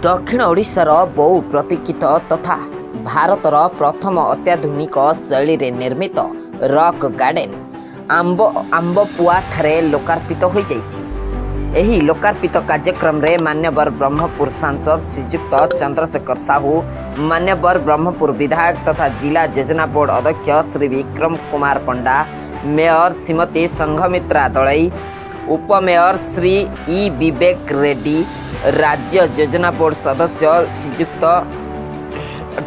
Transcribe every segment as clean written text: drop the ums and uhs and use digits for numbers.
दक्षिण ओडिशार बहु प्रतीक्षित तथा भारतर प्रथम अत्याधुनिक शैली रे निर्मित रॉक गार्डन आंबपुआ ठारे लोकार्पित हो जाइछि। एही लोकार्पित कार्यक्रम रे मान्यवर ब्रह्मपुर सांसद श्रीयुक्त चंद्रशेखर साहू, मान्यवर ब्रह्मपुर विधायक तथा जिला योजना बोर्ड अध्यक्ष श्री विक्रम कुमार पंडा, मेयर श्रीमती संघमित्रा दलई, उपमेयर श्री ई विवेक रेड्डी, राज्य योजना बोर्ड सदस्य श्रीयुक्त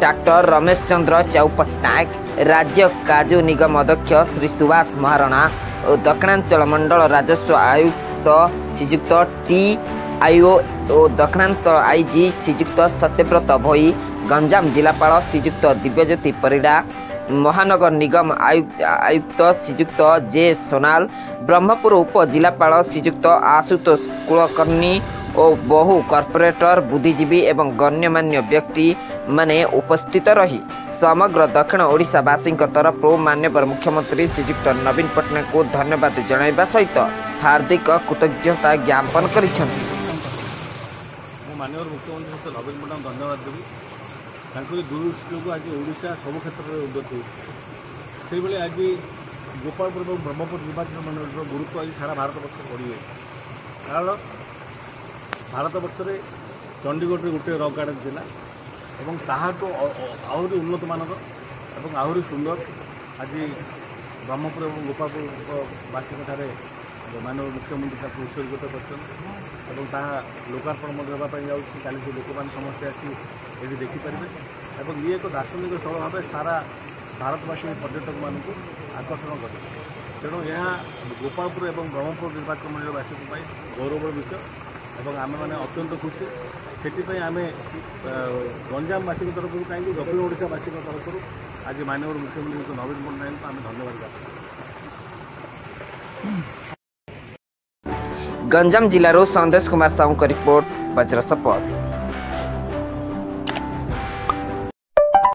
डॉक्टर रमेश चंद्र चौपट्टनायक, राज्य काजू निगम अध्यक्ष श्री सुभाष महाराणा, दक्षिणांचल मंडल राजस्व आयुक्त श्रीयुक्त टी आईओ और दक्षिणांचल आईजी श्रीयुक्त सत्यव्रत भोई, गंजाम जिलापाल श्रीयुक्त दिव्यज्योति परिड़ा, महानगर निगम आयुक्त श्रीयुक्त जे सोनाल, ब्रह्मपुर उप जिलापाल श्रीयुक्त आशुतोष कुलकर्णी और बहु कॉर्पोरेटर, बुद्धिजीवी एवं गण्यमान्य व्यक्ति माने उपस्थित रही समग्र दक्षिण ओडिशावासी तरफ मान्यवर मुख्यमंत्री श्रीयुक्त नवीन पट्टनायक को धन्यवाद जणाइबा सहित हार्दिक कृतज्ञता ज्ञापन करिसेंति। माननीय मुख्यमंत्री नवीन पट्टनायक धन्यवाद देवी दूरदृष्टि को आज ओडिशा सब क्षेत्र में उन्नति से आज गोपालपुर और ब्रह्मपुर निर्वाचन मंडल गुरुत्व आज सारा भारत वर्ष बढ़ी कारण भारत वर्ष में चंडीगढ़ गोटे रॉक गार्डन थिला एवं ताहाको आहरी उन्नत मानक एवं आहरी सुंदर आज ब्रह्मपुर और गोपालपुरवासी माननीय मुख्यमंत्री उत्सर्गित कर लोकार्पण जाऊँगी काली से लोक मैंने समस्ते आसी ये देखिपारे और ये एक दार्शनिक स्थल भाव सारा भारतवासी पर्यटक मान आकर्षण करे तेणु यह गोपालपुर और ब्रह्मपुर निर्वाचन मंडलवासी गौरव विषय और आम मैंने अत्यंत खुशी से आम गंजामवासी तरफ कहीं दक्षिण ओडिशावासी तरफ आज माननीय मुख्यमंत्री नवीन पट्टनायक को आम धन्यवाद। गंजाम जिलारो संदेश कुमार साहू का रिपोर्ट, वज्र शपथ।